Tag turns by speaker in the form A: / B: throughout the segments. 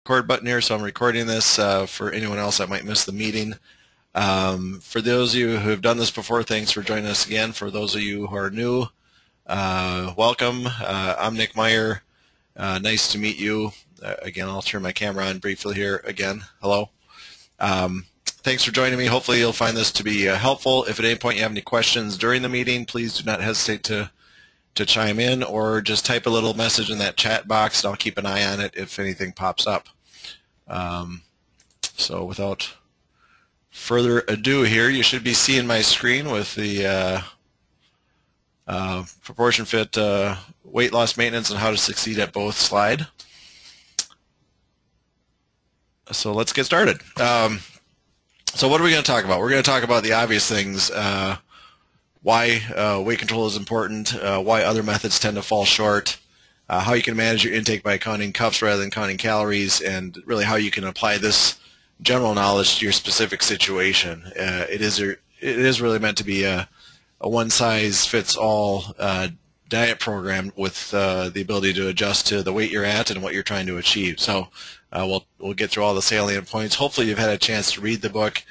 A: record button here, so I'm recording this for anyone else that might miss the meeting. For those of you who have done this before, thanks for joining us again. For those of you who are new, welcome. I'm Nick Meyer. Nice to meet you. Again, I'll turn my camera on briefly here again. Hello. Thanks for joining me. Hopefully you'll find this to be helpful. If at any point you have any questions during the meeting, please do not hesitate to chime in, or just type a little message in that chat box and I'll keep an eye on it if anything pops up. So without further ado here, you should be seeing my screen with the ProportionFit weight loss maintenance and how to succeed at both slide. So let's get started. So what are we going to talk about? We're going to talk about the obvious things, why weight control is important, why other methods tend to fall short, how you can manage your intake by counting cups rather than counting calories, and really how you can apply this general knowledge to your specific situation. It is really meant to be a one-size-fits-all diet program with the ability to adjust to the weight you're at and what you're trying to achieve. So we'll get through all the salient points. Hopefully you've had a chance to read the book.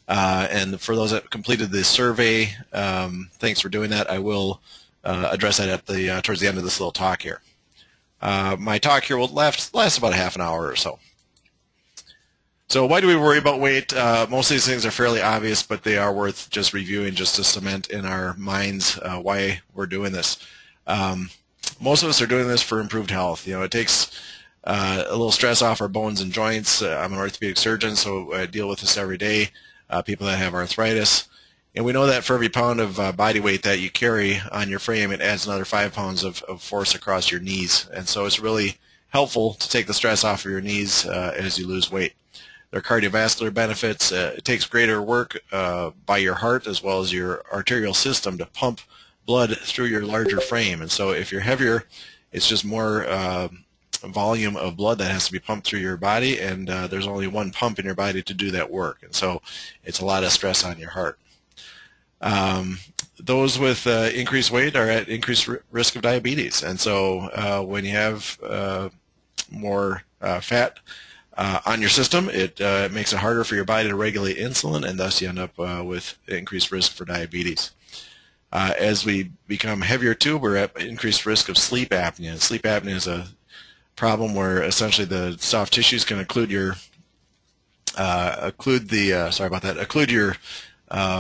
A: And for those that completed the survey, thanks for doing that. I will address that at towards the end of this little talk here. My talk here will last about a half an hour or so. So why do we worry about weight? Most of these things are fairly obvious, but they are worth just reviewing just to cement in our minds why we're doing this. Most of us are doing this for improved health. You know, it takes a little stress off our bones and joints. I'm an orthopedic surgeon, so I deal with this every day. People that have arthritis. And we know that for every pound of body weight that you carry on your frame, it adds another 5 pounds of force across your knees. And so it's really helpful to take the stress off of your knees as you lose weight. There are cardiovascular benefits. It takes greater work by your heart as well as your arterial system to pump blood through your larger frame. And so if you're heavier, it's just more volume of blood that has to be pumped through your body, and there's only one pump in your body to do that work. And so it's a lot of stress on your heart. Those with increased weight are at increased risk of diabetes. And so when you have more fat on your system, it makes it harder for your body to regulate insulin, and thus you end up with increased risk for diabetes. As we become heavier too, we're at increased risk of sleep apnea. Sleep apnea is a problem where essentially the soft tissues can occlude your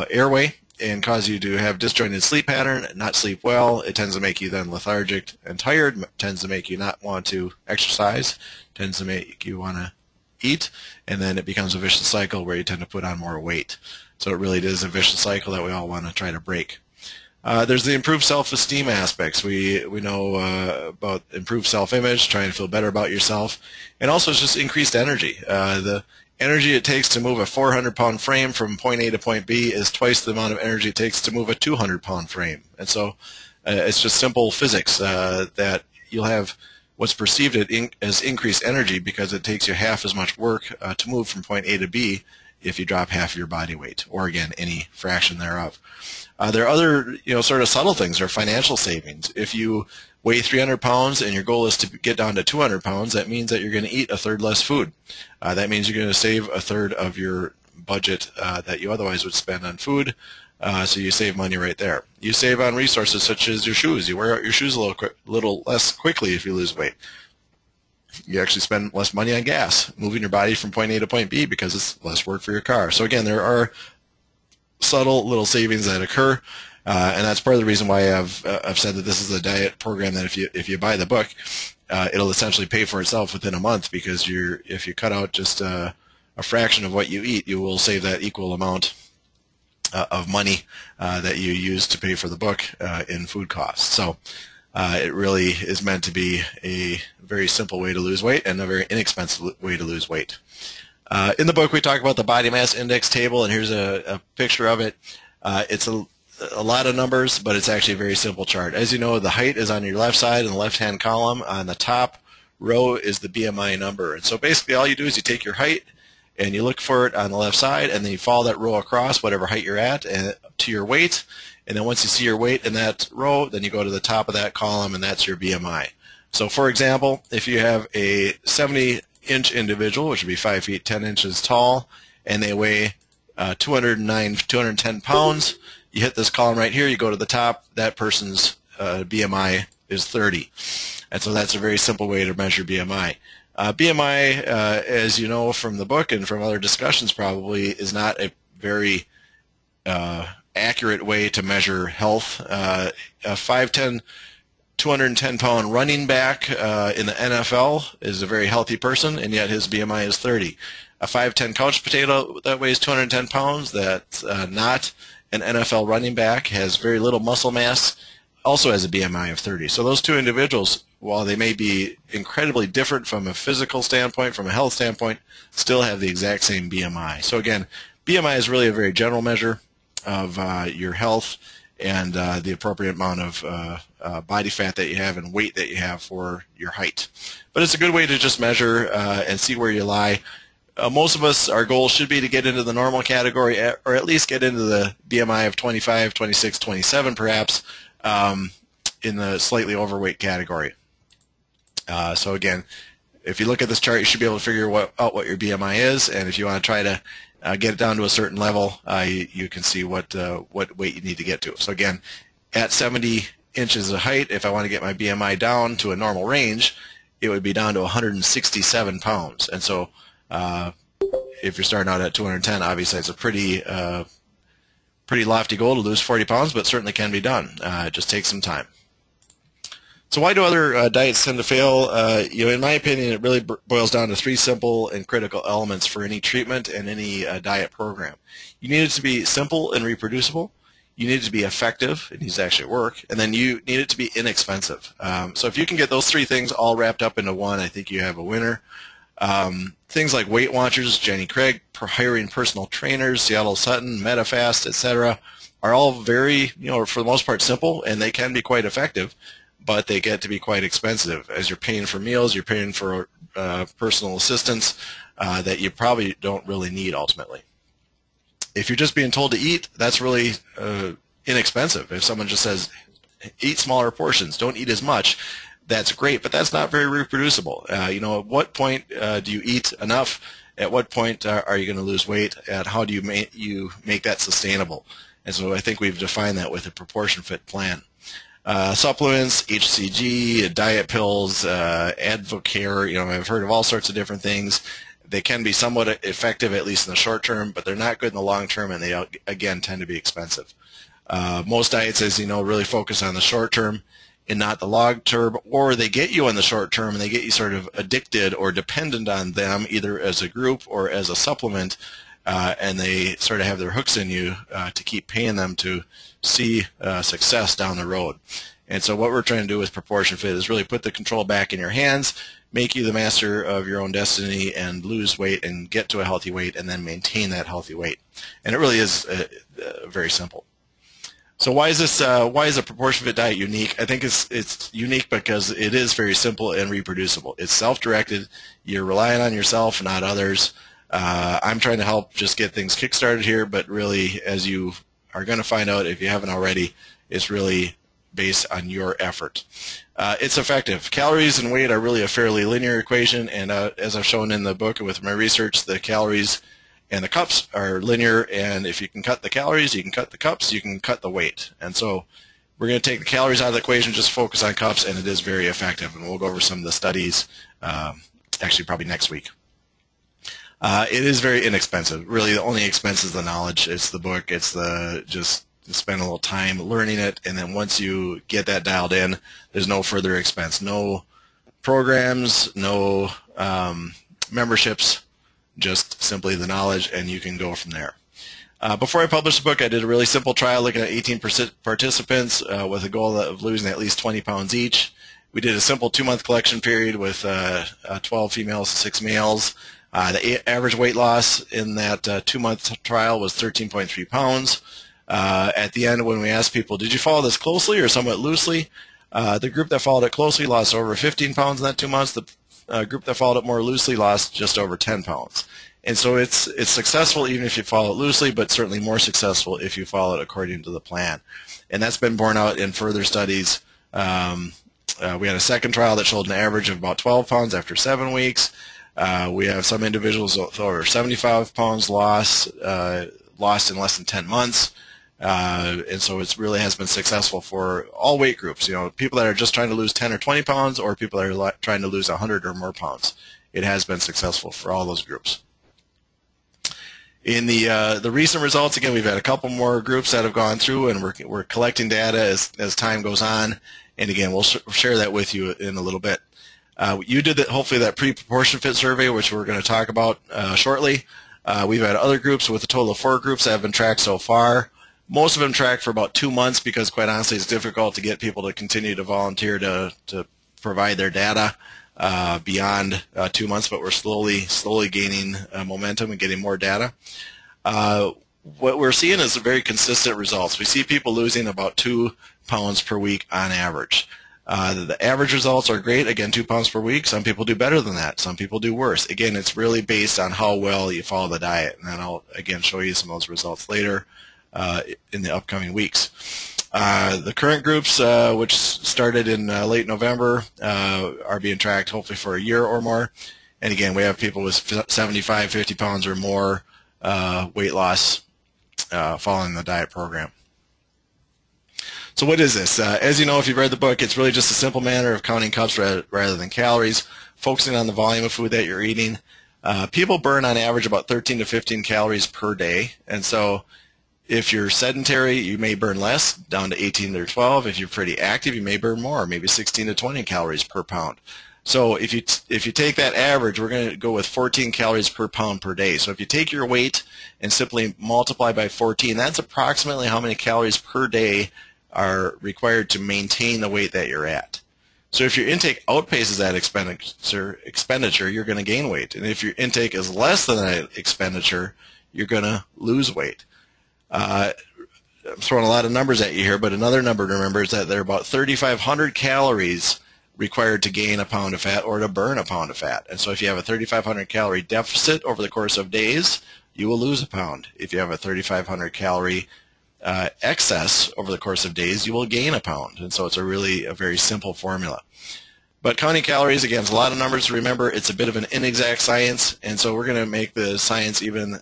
A: airway and cause you to have disjointed sleep pattern, not sleep well. It tends to make you then lethargic and tired, tends to make you not want to exercise, tends to make you want to eat, and then it becomes a vicious cycle where you tend to put on more weight. So it really is a vicious cycle that we all want to try to break. There's the improved self-esteem aspects. We know about improved self-image, trying to feel better about yourself, and also it's just increased energy. The energy it takes to move a 400-pound frame from point A to point B is twice the amount of energy it takes to move a 200-pound frame. And so it's just simple physics that you'll have what's perceived as increased energy because it takes you half as much work to move from point A to B if you drop half of your body weight, or again, any fraction thereof. There are other, sort of subtle things, or financial savings. If you weigh 300 pounds and your goal is to get down to 200 pounds, that means that you're going to eat a third less food. That means you're going to save a third of your budget that you otherwise would spend on food, so you save money right there. You save on resources such as your shoes. You wear out your shoes a little less quickly if you lose weight. You actually spend less money on gas, moving your body from point A to point B because it's less work for your car. So again, there are subtle little savings that occur, and that's part of the reason why I've said that this is a diet program that if you buy the book, it'll essentially pay for itself within a month, because if you cut out just a fraction of what you eat, you will save that equal amount of money that you use to pay for the book in food costs. So it really is meant to be a very simple way to lose weight and a very inexpensive way to lose weight. In the book, we talk about the body mass index table, and here's a picture of it. It's a lot of numbers, but it's actually a very simple chart. As you know, the height is on your left side in the left-hand column. On the top row is the BMI number. And so basically all you do is you take your height and you look for it on the left side, and then you follow that row across, whatever height you're at, and to your weight. And then once you see your weight in that row, then you go to the top of that column, and that's your BMI. So for example, if you have a 70 inch individual, which would be 5 feet 10 inches tall, and they weigh 210 pounds. You hit this column right here, you go to the top, that person's BMI is 30. And so that's a very simple way to measure BMI. BMI, as you know from the book and from other discussions probably, is not a very accurate way to measure health. A 5'10", 210-pound running back in the NFL is a very healthy person, and yet his BMI is 30. A 5'10" couch potato that weighs 210 pounds, that's not an NFL running back, has very little muscle mass, also has a BMI of 30. So those two individuals, while they may be incredibly different from a physical standpoint, from a health standpoint, still have the exact same BMI. So again, BMI is really a very general measure of your health and the appropriate amount of body fat that you have and weight that you have for your height. But it's a good way to just measure and see where you lie. Most of us, our goal should be to get into the normal category, or at least get into the BMI of 25, 26, 27 perhaps, in the slightly overweight category. So again, if you look at this chart, you should be able to figure out what your BMI is, and if you want to try to get it down to a certain level, you can see what weight you need to get to. So again, at 70 inches of height, if I want to get my BMI down to a normal range, it would be down to 167 pounds. And so if you're starting out at 210, obviously it's a pretty lofty goal to lose 40 pounds, but certainly can be done. It just takes some time. So why do other diets tend to fail? In my opinion, it really boils down to three simple and critical elements for any treatment and any diet program. You need it to be simple and reproducible. You need it to be effective. It needs to actually work. And then you need it to be inexpensive. So if you can get those three things all wrapped up into one, I think you have a winner. Things like Weight Watchers, Jenny Craig, hiring personal trainers, Seattle Sutton, MetaFast, etc., are all very, for the most part, simple, and they can be quite effective, but they get to be quite expensive. As you're paying for meals, you're paying for personal assistance that you probably don't really need ultimately. If you're just being told to eat, that's really inexpensive. If someone just says, eat smaller portions, don't eat as much, that's great, but that's not very reproducible. At what point do you eat enough? At what point are you going to lose weight? And how do you make that sustainable? And so I think we've defined that with a ProportionFit plan. Supplements, HCG, diet pills, Advocare, I've heard of all sorts of different things. They can be somewhat effective, at least in the short term, but they're not good in the long term, and they, again, tend to be expensive. Most diets, as you know, really focus on the short term and not the long term, or they get you in the short term and they get you sort of addicted or dependent on them, either as a group or as a supplement, and they sort of have their hooks in you to keep paying them to see success down the road. And so what we're trying to do with ProportionFit is really put the control back in your hands, make you the master of your own destiny, and lose weight and get to a healthy weight and then maintain that healthy weight. And it really is very simple. So why is this? Why is a ProportionFit diet unique? I think it's unique because it is very simple and reproducible. It's self-directed. You're relying on yourself, not others. I'm trying to help just get things kick-started here, but really, as you are going to find out if you haven't already, it's really based on your effort. It's effective. Calories and weight are really a fairly linear equation, and as I've shown in the book and with my research, the calories and the cups are linear, and if you can cut the calories, you can cut the cups, you can cut the weight. And so we're going to take the calories out of the equation, just focus on cups, and it is very effective. And we'll go over some of the studies, actually probably next week. It is very inexpensive. Really, the only expense is the knowledge. It's the book. It's just spend a little time learning it, and then once you get that dialed in, there's no further expense. No programs, no memberships, just simply the knowledge, and you can go from there. Before I published the book, I did a really simple trial looking at 18 participants with a goal of losing at least 20 pounds each. We did a simple 2-month collection period with 12 females and 6 males. The average weight loss in that 2-month trial was 13.3 pounds. At the end, when we asked people, did you follow this closely or somewhat loosely, the group that followed it closely lost over 15 pounds in that 2 months. The group that followed it more loosely lost just over 10 pounds. And so it's successful even if you follow it loosely, but certainly more successful if you follow it according to the plan. And that's been borne out in further studies. We had a second trial that showed an average of about 12 pounds after 7 weeks. We have some individuals with over 75 pounds lost in less than 10 months. And so it really has been successful for all weight groups. You know, people that are just trying to lose 10 or 20 pounds, or people that are trying to lose 100 or more pounds. It has been successful for all those groups. In the recent results, again, we've had a couple more groups that have gone through, and we're collecting data as time goes on. And again, we'll share that with you in a little bit. You did hopefully that ProportionFit survey, which we're going to talk about shortly. We've had other groups with a total of 4 groups that have been tracked so far. Most of them tracked for about 2 months because, quite honestly, it's difficult to get people to continue to volunteer to provide their data beyond 2 months, but we're slowly gaining momentum and getting more data. What we're seeing is very consistent results. We see people losing about 2 pounds per week on average. The average results are great. Again, 2 pounds per week. Some people do better than that. Some people do worse. Again, it's really based on how well you follow the diet. And then I'll, again, show you some of those results later in the upcoming weeks. The current groups, which started in late November, are being tracked hopefully for a year or more. And again, we have people with 75, 50 pounds or more weight loss following the diet program. So what is this? As you know, if you've read the book, it's really just a simple manner of counting cups rather than calories, focusing on the volume of food that you're eating. People burn on average about 13 to 15 calories per day. And so if you're sedentary, you may burn less, down to 18 or 12. If you're pretty active, you may burn more, maybe 16 to 20 calories per pound. So if you take that average, we're going to go with 14 calories per pound per day. So if you take your weight and simply multiply by 14, that's approximately how many calories per day are required to maintain the weight that you're at. So if your intake outpaces that expenditure, you're going to gain weight. And if your intake is less than that expenditure, you're going to lose weight. I'm throwing a lot of numbers at you here, but another number to remember is that there are about 3,500 calories required to gain a pound of fat or to burn a pound of fat. And so if you have a 3,500 calorie deficit over the course of days, you will lose a pound. If you have a 3,500 calorie excess over the course of days, you will gain a pound. And so it's really a very simple formula. But counting calories, again, is a lot of numbers to remember. It's a bit of an inexact science, and so we're going to make the science even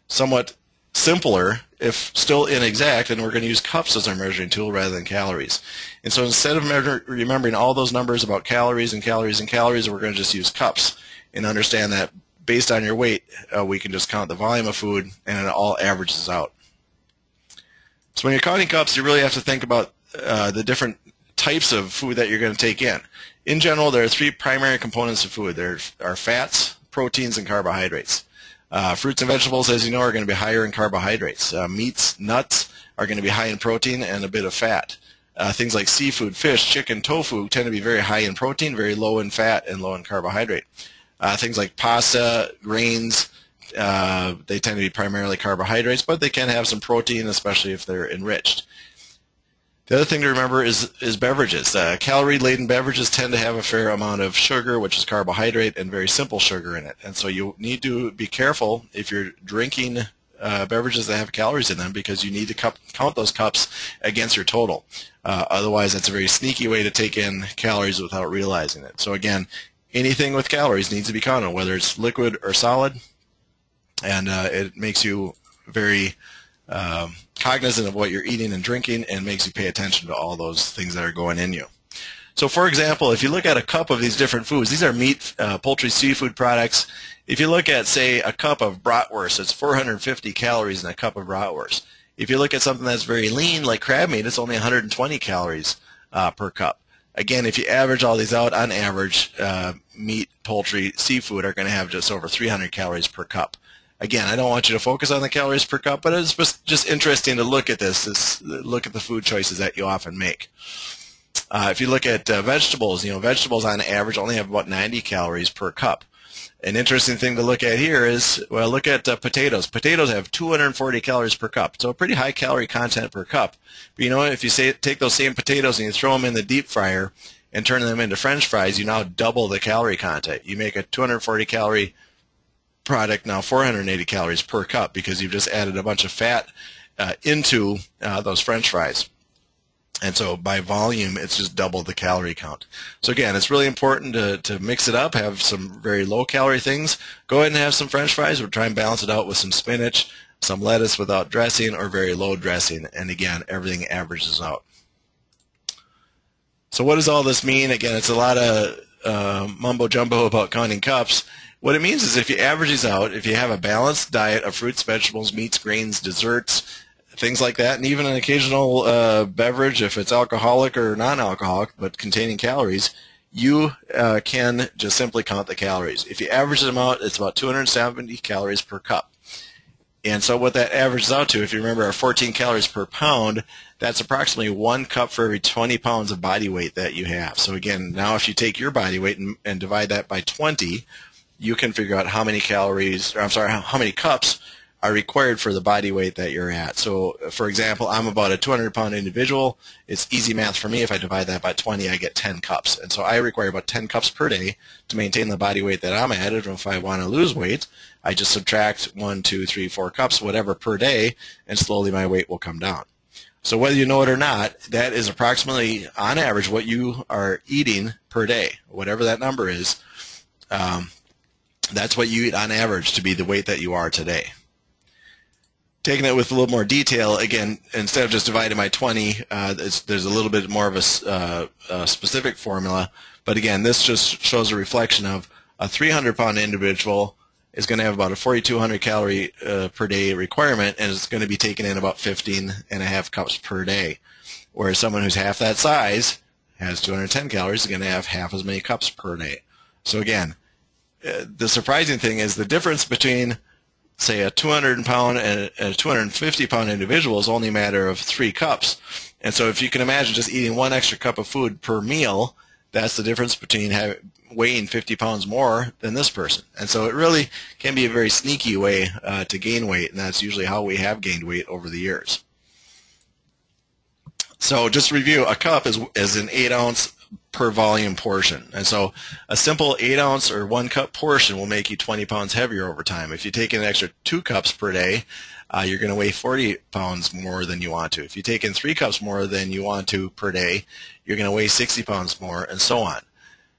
A: somewhat simpler, if still inexact, and we're going to use cups as our measuring tool rather than calories. And so instead of remembering all those numbers about calories and calories and calories, we're going to just use cups and understand that based on your weight, we can just count the volume of food, and it all averages out. So when you're counting cups, you really have to think about the different types of food that you're going to take in. In general, there are 3 primary components of food. There are fats, proteins, and carbohydrates. Fruits and vegetables, as you know, are going to be higher in carbohydrates. Meats, nuts are going to be high in protein and a bit of fat. Things like seafood, fish, chicken, tofu tend to be very high in protein, very low in fat, and low in carbohydrate. Things like pasta, grains, they tend to be primarily carbohydrates, but they can have some protein, especially if they're enriched. The other thing to remember is beverages. Calorie-laden beverages tend to have a fair amount of sugar, which is carbohydrate, and very simple sugar in it. And so you need to be careful if you're drinking beverages that have calories in them, because you need to count those cups against your total. Otherwise, it's a very sneaky way to take in calories without realizing it. So again, anything with calories needs to be counted, whether it's liquid or solid, and it makes you very cognizant of what you're eating and drinking, and makes you pay attention to all those things that are going in you. So for example, if you look at a cup of these different foods, these are meat, poultry, seafood products. If you look at, say, a cup of bratwurst, it's 450 calories in a cup of bratwurst. If you look at something that's very lean, like crab meat, it's only 120 calories per cup. Again, if you average all these out, on average, meat, poultry, seafood are going to have just over 300 calories per cup. Again, I don't want you to focus on the calories per cup, but it's just interesting to look at this, look at the food choices that you often make. If you look at vegetables, vegetables on average only have about 90 calories per cup. An interesting thing to look at here is, well, look at potatoes. Potatoes have 240 calories per cup, so a pretty high calorie content per cup. But if you take those same potatoes and you throw them in the deep fryer and turn them into French fries, you now double the calorie content. You make a 240 calorie product now 480 calories per cup, because you've just added a bunch of fat into those French fries. And so by volume, it's just double the calorie count. So again, it's really important to mix it up, have some very low calorie things. Go ahead and have some French fries. We'll try and balance it out with some spinach, some lettuce without dressing, or very low dressing. And again, everything averages out. So what does all this mean? Again, it's a lot of mumbo jumbo about counting cups. What it means is if you average these out, if you have a balanced diet of fruits, vegetables, meats, grains, desserts, things like that, and even an occasional beverage, if it's alcoholic or non-alcoholic, but containing calories, you can just simply count the calories. If you average them out, it's about 270 calories per cup. And so what that averages out to, if you remember our 14 calories per pound, that's approximately 1 cup for every 20 pounds of body weight that you have. So again, now if you take your body weight and divide that by 20, you can figure out how many calories, or I'm sorry, how many cups are required for the body weight that you're at. So, for example, I'm about a 200-pound individual. It's easy math for me. If I divide that by 20, I get 10 cups. And so I require about 10 cups per day to maintain the body weight that I'm at. And if I want to lose weight, I just subtract 1, 2, 3, 4 cups, whatever, per day, and slowly my weight will come down. So whether you know it or not, that is approximately, on average, what you are eating per day, whatever that number is. That's what you eat on average to be the weight that you are today. Taking it with a little more detail, again, instead of just dividing by 20, there's a little bit more of a specific formula. But again, this just shows a reflection of a 300-pound individual is going to have about a 4,200 calorie per day requirement, and it's going to be taking in about 15.5 cups per day. Whereas someone who's half that size has 210 calories is going to have half as many cups per day. So again, the surprising thing is the difference between, say, a 200-pound and a 250-pound individual is only a matter of 3 cups. And so if you can imagine just eating 1 extra cup of food per meal, that's the difference between weighing 50 pounds more than this person. And so it really can be a very sneaky way to gain weight, and that's usually how we have gained weight over the years. So just to review, a cup is an 8-ounce per volume portion. And so a simple 8-ounce or 1 cup portion will make you 20 pounds heavier over time. If you take in an extra 2 cups per day, you're going to weigh 40 pounds more than you want to. If you take in 3 cups more than you want to per day, you're going to weigh 60 pounds more, and so on.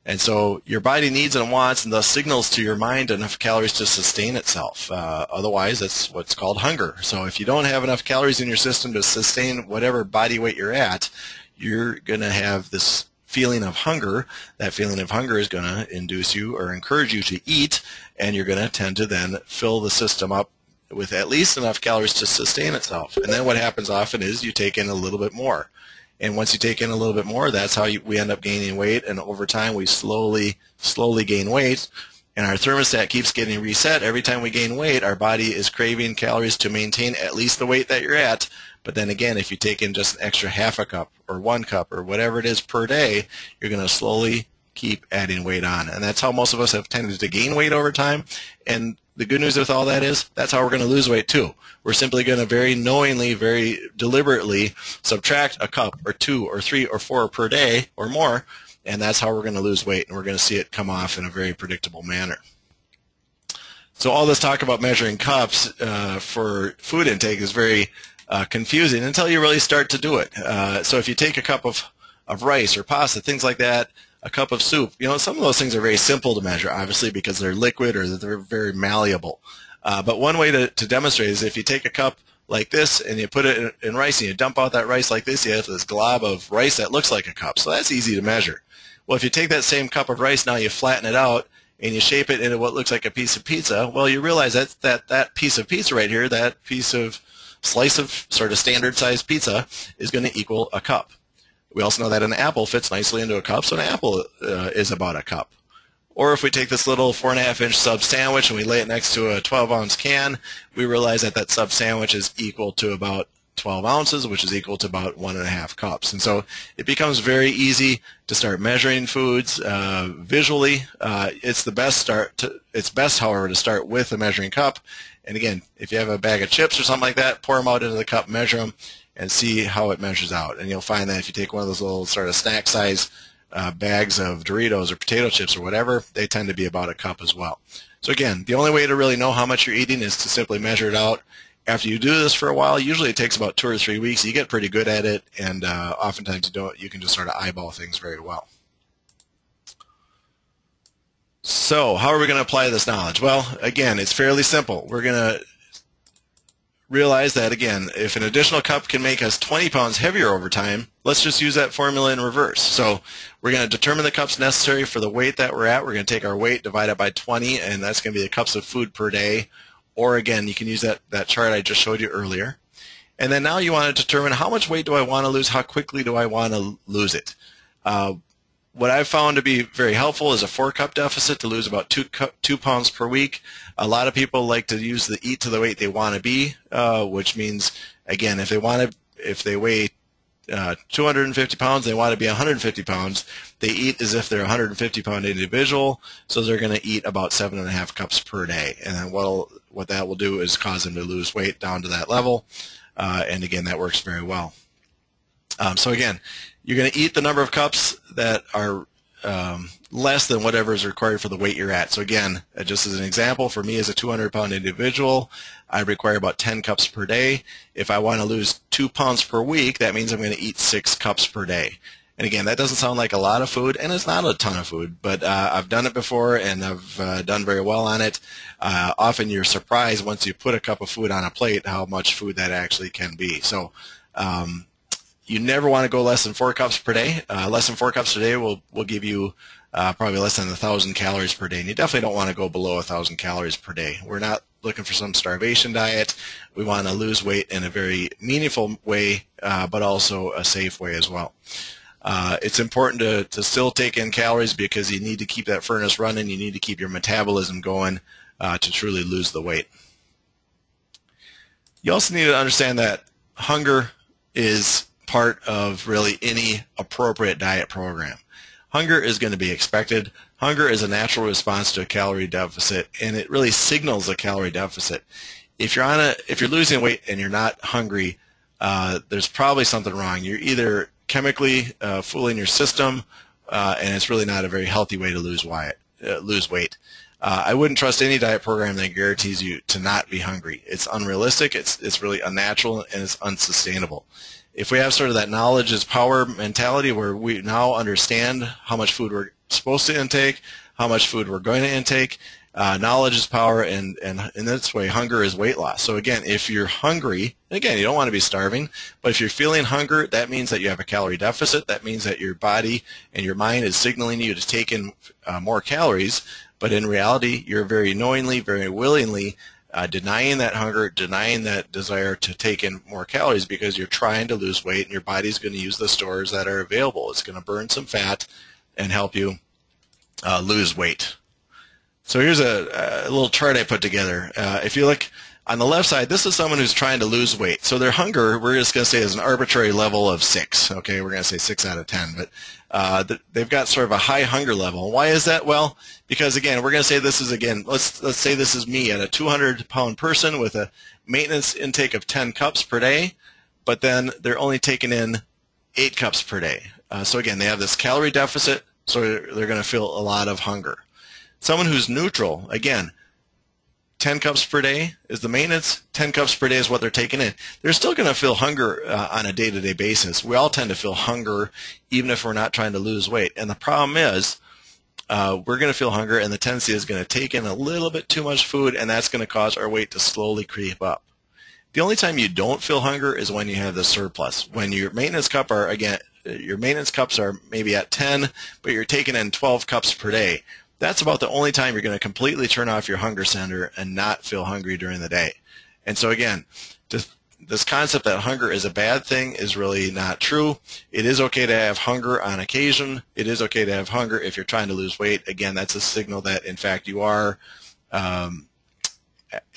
A: And so your body needs and wants and thus signals to your mind enough calories to sustain itself. Otherwise, that's what's called hunger. So if you don't have enough calories in your system to sustain whatever body weight you're at, you're going to have this feeling of hunger. That feeling of hunger is going to induce you or encourage you to eat, and you're going to tend to then fill the system up with at least enough calories to sustain itself. And then what happens often is you take in a little bit more. And once you take in a little bit more, that's how we end up gaining weight. And over time, we slowly gain weight. And our thermostat keeps getting reset. Every time we gain weight, our body is craving calories to maintain at least the weight that you're at. But then again, if you take in just an extra half a cup or 1 cup or whatever it is per day, you're going to slowly keep adding weight on. And that's how most of us have tended to gain weight over time. And the good news with all that is that's how we're going to lose weight too. We're simply going to very knowingly, very deliberately subtract a cup or 2 or 3 or 4 per day or more, and that's how we're going to lose weight, and we're going to see it come off in a very predictable manner. So all this talk about measuring cups for food intake is very confusing until you really start to do it. So if you take a cup of rice or pasta, things like that, a cup of soup, some of those things are very simple to measure, obviously, because they're liquid or they're very malleable. But one way to demonstrate is if you take a cup like this and you put it in rice and you dump out that rice like this, you have this glob of rice that looks like a cup. So that's easy to measure. Well, if you take that same cup of rice, now you flatten it out and you shape it into what looks like a piece of pizza, well, you realize that piece of pizza right here, that piece of slice of sort of standard sized pizza is going to equal a cup. We also know that an apple fits nicely into a cup, so an apple is about a cup. Or if we take this little 4.5-inch sub sandwich and we lay it next to a 12-ounce can, we realize that sub sandwich is equal to about 12 ounces, which is equal to about 1.5 cups. And so it becomes very easy to start measuring foods visually. It's best, however, to start with a measuring cup. And again, if you have a bag of chips or something like that, pour them out into the cup, measure them, and see how it measures out. And you'll find that if you take one of those little sort of snack size bags of Doritos or potato chips or whatever, they tend to be about a cup as well. So again, the only way to really know how much you're eating is to simply measure it out After you do this for a while, usually it takes about 2 or 3 weeks. You get pretty good at it, and oftentimes you can just sort of eyeball things very well. So how are we going to apply this knowledge? Well, again, it's fairly simple. We're going to realize that, again, if an additional cup can make us 20 pounds heavier over time, let's just use that formula in reverse. So we're going to determine the cups necessary for the weight that we're at. We're going to take our weight, divide it by 20, and that's going to be the cups of food per day. Or again, you can use that chart I just showed you earlier. And then now you want to determine how much weight do I want to lose, how quickly do I want to lose it. What I've found to be very helpful is a 4-cup deficit to lose about 2 pounds per week. A lot of people like to use the eat to the weight they want to be, which means, again, if they weigh 250 pounds, they want to be 150 pounds. They eat as if they're a 150-pound individual, so they're going to eat about 7.5 cups per day. And then what that will do is cause them to lose weight down to that level. And again, that works very well. So again, you're going to eat the number of cups that are less than whatever is required for the weight you're at. So again, just as an example, for me as a 200-pound individual, I require about 10 cups per day. If I want to lose 2 pounds per week, that means I'm going to eat 6 cups per day. And again, that doesn't sound like a lot of food, and it's not a ton of food, but I've done it before, and I've done very well on it. Often you're surprised once you put a cup of food on a plate how much food that actually can be. So you never want to go less than 4 cups per day. Less than 4 cups per day will give you probably less than 1,000 calories per day, and you definitely don't want to go below 1,000 calories per day. We're not looking for some starvation diet. We want to lose weight in a very meaningful way, but also a safe way as well. It's important to still take in calories because you need to keep that furnace running. You need to keep your metabolism going to truly lose the weight. You also need to understand that hunger is part of really any appropriate diet program. Hunger is going to be expected. Hunger is a natural response to a calorie deficit, and it really signals a calorie deficit. If you're losing weight and you're not hungry, there's probably something wrong. You're either chemically fooling your system, and it's really not a very healthy way to lose weight. I wouldn't trust any diet program that guarantees you to not be hungry. It's unrealistic, it's really unnatural, and it's unsustainable. If we have sort of that knowledge is power mentality where we now understand how much food we're supposed to intake, how much food we're going to intake, knowledge is power, and in this way, hunger is weight loss. So again, if you're hungry, again, you don't want to be starving, but if you're feeling hunger, that means that you have a calorie deficit. That means that your body and your mind is signaling you to take in more calories, but in reality, you're very knowingly, very willingly denying that hunger, denying that desire to take in more calories because you're trying to lose weight, and your body's going to use the stores that are available. It's going to burn some fat and help you lose weight. So here's a little chart I put together. If you look on the left side, this is someone who's trying to lose weight. So their hunger, we're just going to say, is an arbitrary level of 6. Okay, we're going to say 6 out of 10. But they've got sort of a high hunger level. Why is that? Well, because again, we're going to say this is, again, let's say this is me at a 200-pound person with a maintenance intake of 10 cups per day, but then they're only taking in 8 cups per day. So again, they have this calorie deficit, so they're going to feel a lot of hunger. Someone who's neutral, again, 10 cups per day is the maintenance, 10 cups per day is what they're taking in. They're still going to feel hunger on a day-to-day basis. We all tend to feel hunger even if we're not trying to lose weight. And the problem is we're going to feel hunger, and the tendency is going to take in a little bit too much food, and that's going to cause our weight to slowly creep up. The only time you don't feel hunger is when you have the surplus. When your maintenance cup are, again, your maintenance cups are maybe at 10, but you're taking in 12 cups per day. That's about the only time you're going to completely turn off your hunger center and not feel hungry during the day. And so again, this concept that hunger is a bad thing is really not true. It is okay to have hunger on occasion. It is okay to have hunger if you're trying to lose weight. Again, that's a signal that, in fact, you are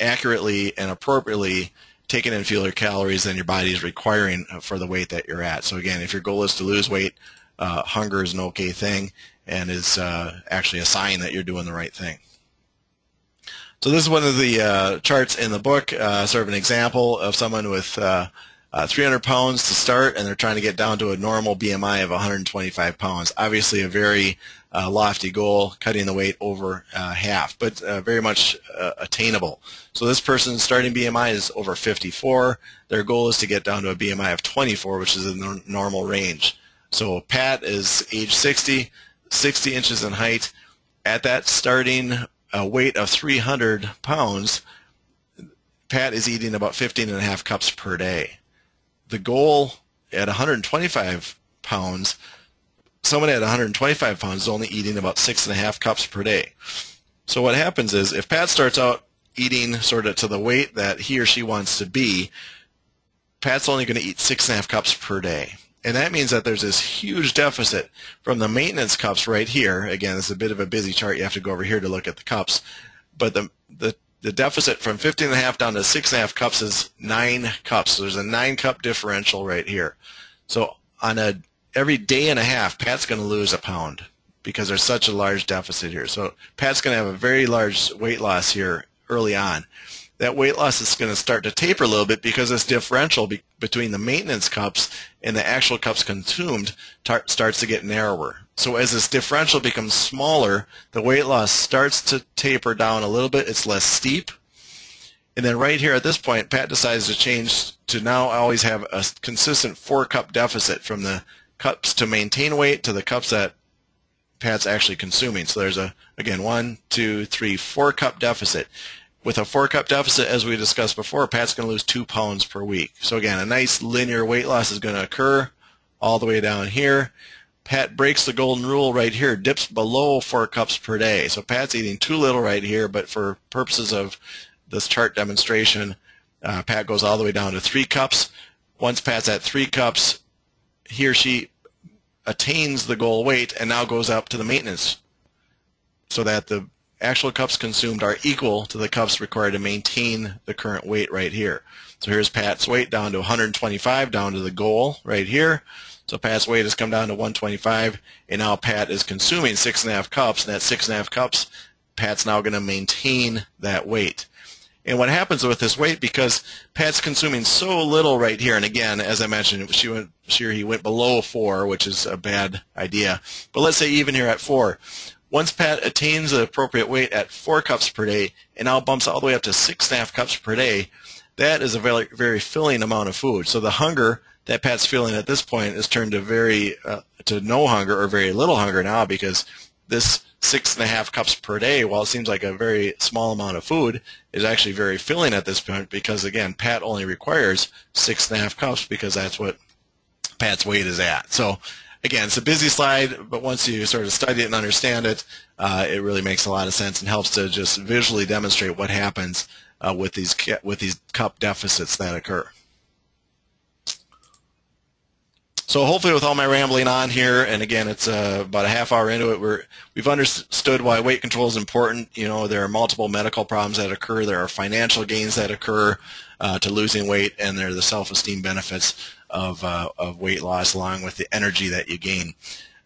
A: accurately and appropriately taking in fewer calories than your body is requiring for the weight that you're at. So again, if your goal is to lose weight, hunger is an okay thing, and is actually a sign that you're doing the right thing. So this is one of the charts in the book, sort of an example of someone with 300 pounds to start, and they're trying to get down to a normal BMI of 125 pounds. Obviously a very lofty goal, cutting the weight over half, but very much attainable. So this person's starting BMI is over 54. Their goal is to get down to a BMI of 24, which is in the normal range. So Pat is age 60, 60 inches in height. At that starting weight of 300 pounds, Pat is eating about 15.5 cups per day. The goal at 125 pounds, someone at 125 pounds is only eating about 6.5 cups per day. So what happens is if Pat starts out eating sort of to the weight that he or she wants to be, Pat's only going to eat 6.5 cups per day. And that means that there's this huge deficit from the maintenance cups right here. Again, it's a bit of a busy chart. You have to go over here to look at the cups. But the deficit from 15.5 down to 6.5 cups is 9 cups. So there's a 9-cup differential right here. So on every day and a half, Pat's going to lose a pound because there's such a large deficit here. So Pat's going to have a very large weight loss here early on. That weight loss is going to start to taper a little bit because this differential between the maintenance cups and the actual cups consumed starts to get narrower. So as this differential becomes smaller, the weight loss starts to taper down a little bit. It's less steep. And then right here at this point, Pat decides to change to now always have a consistent 4-cup deficit from the cups to maintain weight to the cups that Pat's actually consuming. So there's again, 1, 2, 3, 4-cup deficit. With a 4-cup deficit, as we discussed before, Pat's going to lose 2 pounds per week. So again, a nice linear weight loss is going to occur all the way down here. Pat breaks the golden rule right here, dips below 4 cups per day. So Pat's eating too little right here, but for purposes of this chart demonstration, Pat goes all the way down to 3 cups. Once Pat's at 3 cups, he or she attains the goal weight and now goes up to the maintenance so that the actual cups consumed are equal to the cups required to maintain the current weight right here. So here's Pat's weight down to 125, down to the goal right here. So Pat's weight has come down to 125, and now Pat is consuming 6.5 cups, and that 6.5 cups, Pat's now going to maintain that weight. And what happens with this weight, because Pat's consuming so little right here, and again, as I mentioned, he went below 4, which is a bad idea. But let's say even here at 4. Once Pat attains the appropriate weight at 4 cups per day and now bumps all the way up to 6.5 cups per day, that is a very, very filling amount of food. So the hunger that Pat's feeling at this point is turned to no hunger or very little hunger now, because this 6.5 cups per day, while it seems like a very small amount of food, is actually very filling at this point because, again, Pat only requires 6.5 cups because that's what Pat's weight is at. So again, it's a busy slide, but once you sort of study it and understand it, it really makes a lot of sense and helps to just visually demonstrate what happens with these cup deficits that occur. So hopefully with all my rambling on here, and again, it's about a half hour into it, we've understood why weight control is important. You know, there are multiple medical problems that occur. There are financial gains that occur to losing weight, and there are the self-esteem benefits of weight loss along with the energy that you gain.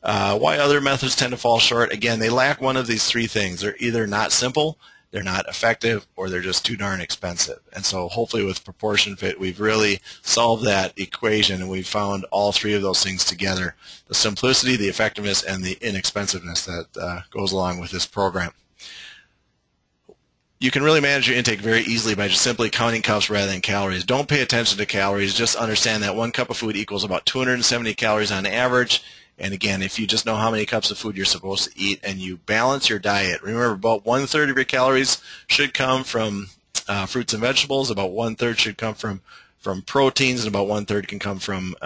A: Why other methods tend to fall short? Again, they lack one of these 3 things. They're either not simple, they're not effective, or they're just too darn expensive. And so hopefully with ProportionFit, we've really solved that equation, and we've found all 3 of those things together: the simplicity, the effectiveness, and the inexpensiveness that goes along with this program. You can really manage your intake very easily by just simply counting cups rather than calories. Don't pay attention to calories. Just understand that 1 cup of food equals about 270 calories on average. And again, if you just know how many cups of food you're supposed to eat and you balance your diet, remember about 1/3 of your calories should come from fruits and vegetables, about 1/3 should come from proteins, and about 1/3 can come from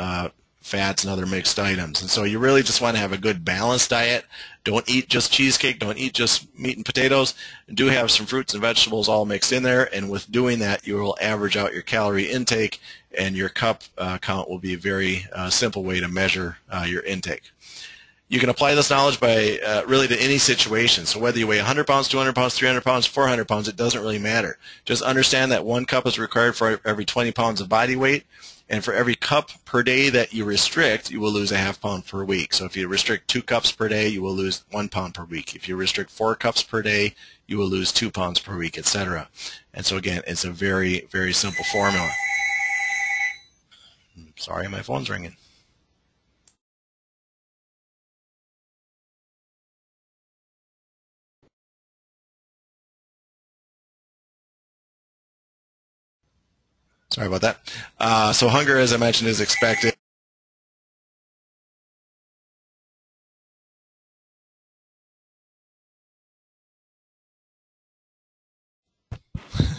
A: fats and other mixed items. And so you really just want to have a good balanced diet. Don't eat just cheesecake, don't eat just meat and potatoes. Do have some fruits and vegetables all mixed in there, and with doing that, you will average out your calorie intake, and your cup count will be a very simple way to measure your intake. You can apply this knowledge by really to any situation. So whether you weigh 100 pounds, 200 pounds, 300 pounds, 400 pounds, it doesn't really matter. Just understand that 1 cup is required for every 20 pounds of body weight, and for every cup per day that you restrict, you will lose a ½ pound per week. So if you restrict 2 cups per day, you will lose 1 pound per week. If you restrict 4 cups per day, you will lose 2 pounds per week, etc. And so again, it's a very, very simple formula. Sorry, my phone's ringing. Sorry about that. So hunger, as I mentioned, is expected.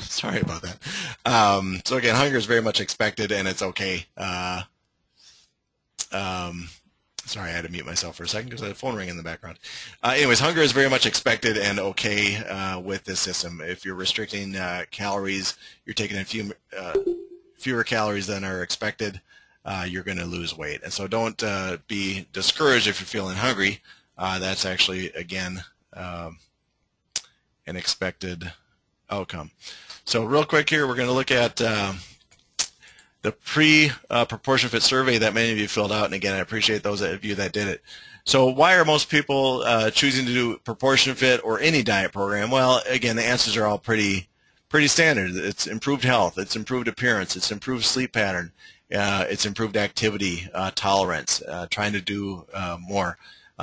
A: Sorry about that. So again, hunger is very much expected, and it's okay. Um, Sorry, I had to mute myself for a second because I had a phone ring in the background. Anyways, hunger is very much expected and okay with this system. If you're restricting calories, you're taking in fewer calories than are expected, you're going to lose weight. And so don't be discouraged if you're feeling hungry. That's actually, again, an expected outcome. So real quick here, we're going to look at the pre-ProportionFit survey that many of you filled out, and again, I appreciate those of you that did it. So why are most people choosing to do ProportionFit or any diet program? Well, again, the answers are all pretty standard. It's improved health, it's improved appearance, it's improved sleep pattern, it's improved activity tolerance, trying to do more.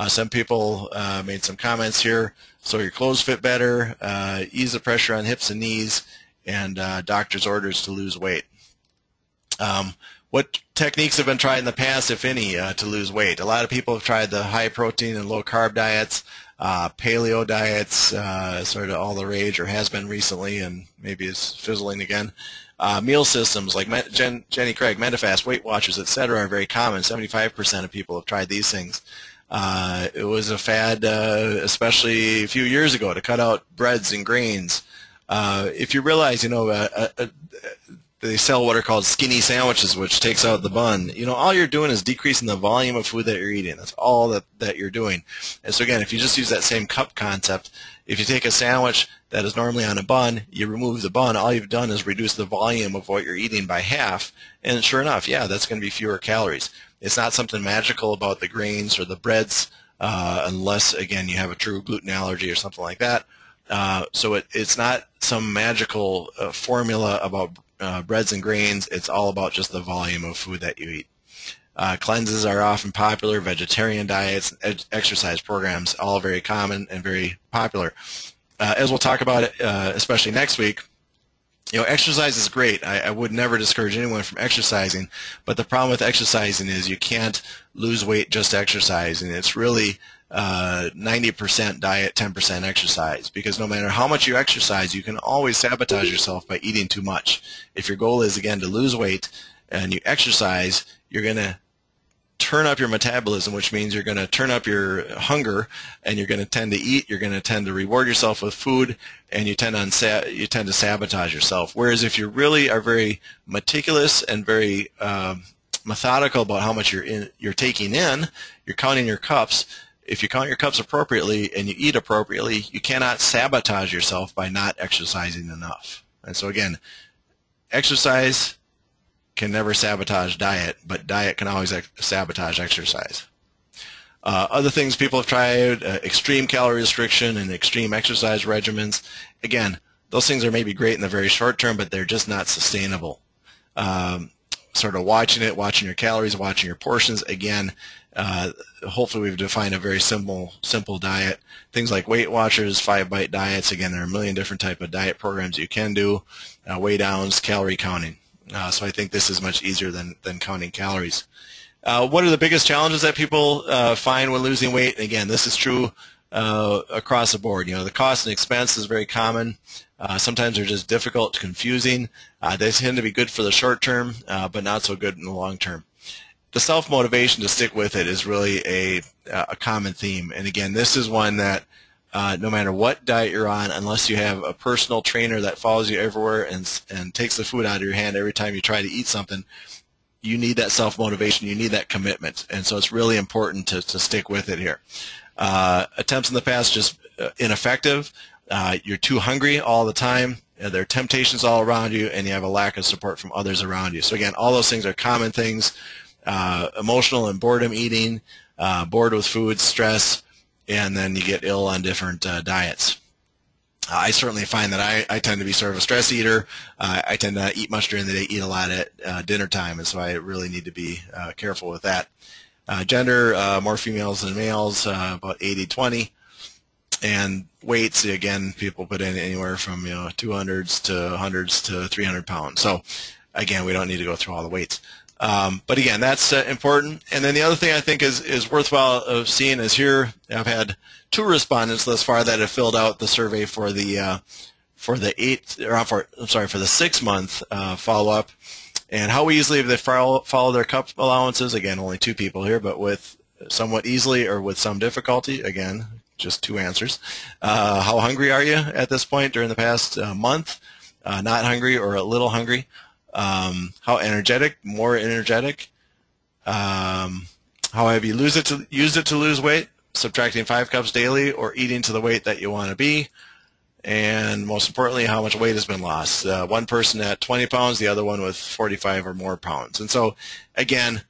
A: Some people made some comments here. So your clothes fit better, ease the pressure on hips and knees, and doctor's orders to lose weight. What techniques have been tried in the past, if any, to lose weight? A lot of people have tried the high protein and low carb diets, paleo diets, sort of all the rage, or has been recently, and maybe is fizzling again. Meal systems like Jenny Craig, MetaFast, Weight Watchers, etc. are very common. 75% of people have tried these things. It was a fad, especially a few years ago, to cut out breads and grains. If you realize, they sell what are called skinny sandwiches, which takes out the bun. All you're doing is decreasing the volume of food that you're eating. That's all that you're doing. And so again, if you just use that same cup concept, if you take a sandwich that is normally on a bun, you remove the bun, all you've done is reduce the volume of what you're eating by half, and sure enough, yeah, that's going to be fewer calories. It's not something magical about the grains or the breads, unless, again, you have a true gluten allergy or something like that. So it's not some magical formula about breads and grains. It's all about just the volume of food that you eat. Cleanses are often popular. Vegetarian diets, exercise programs, all very common and very popular. As we'll talk about, especially next week, exercise is great. I would never discourage anyone from exercising, but the problem with exercising is you can't lose weight just exercising. It's really 90% diet, 10% exercise, because no matter how much you exercise, you can always sabotage yourself by eating too much. If your goal is, again, to lose weight and you exercise, you're going to turn up your metabolism, which means you're going to turn up your hunger, and you're going to tend to eat. You're going to tend to reward yourself with food, and you tend to sabotage yourself. Whereas if you really are very meticulous and very methodical about how much you're taking in, you're counting your cups. If you count your cups appropriately and you eat appropriately, you cannot sabotage yourself by not exercising enough. And so again, exercise can never sabotage diet, but diet can always sabotage exercise. Other things people have tried, extreme calorie restriction and extreme exercise regimens. Again, those things are maybe great in the very short term, but they're just not sustainable. Sort of watching your calories, watching your portions. Again, hopefully we've defined a very simple diet. Things like Weight Watchers, 5-bite diets. Again, there are a million different type of diet programs you can do. Weigh downs, calorie counting. So I think this is much easier than counting calories. What are the biggest challenges that people find when losing weight? And again, this is true across the board. The cost and expense is very common. Sometimes they're just difficult, confusing. They tend to be good for the short term, but not so good in the long term. The self-motivation to stick with it is really a common theme. And again, this is one that no matter what diet you're on, unless you have a personal trainer that follows you everywhere and takes the food out of your hand every time you try to eat something, you need that self-motivation, you need that commitment. And so it's really important to stick with it here. Attempts in the past just ineffective. You're too hungry all the time. There are temptations all around you, and you have a lack of support from others around you. So again, all those things are common things. Emotional and boredom eating, bored with food, stress, and then you get ill on different diets. I certainly find that I tend to be sort of a stress eater. I tend to not eat much during the day, eat a lot at dinner time, and so I really need to be careful with that. Gender, more females than males, about 80-20. And weights, again, people put in anywhere from 200s to 100s to 300 pounds. So again, we don't need to go through all the weights. But again, that's important. And then the other thing I think is worthwhile of seeing is here I've had 2 respondents thus far that have filled out the survey for the 6-month follow-up, and how easily have they follow their cup allowances. Again, only 2 people here, but with somewhat easily or with some difficulty. Again, just 2 answers. How hungry are you at this point during the past month? Not hungry or a little hungry. How energetic? More energetic. How have you used it to lose weight? Subtracting 5 cups daily or eating to the weight that you want to be. And most importantly, how much weight has been lost. One person at 20 pounds, the other one with 45 or more pounds. And so, again,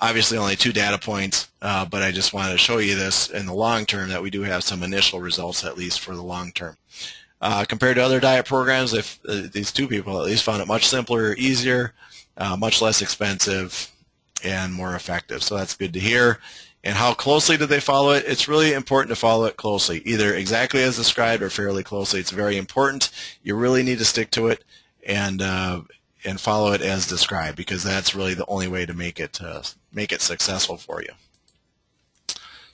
A: obviously only 2 data points, but I just wanted to show you this in the long term that we do have some initial results, at least for the long term. Compared to other diet programs, if these 2 people at least found it much simpler, easier, much less expensive, and more effective. So that's good to hear. And how closely did they follow it? It's really important to follow it closely, either exactly as described or fairly closely. It's very important. You really need to stick to it and follow it as described, because that's really the only way to make it successful for you.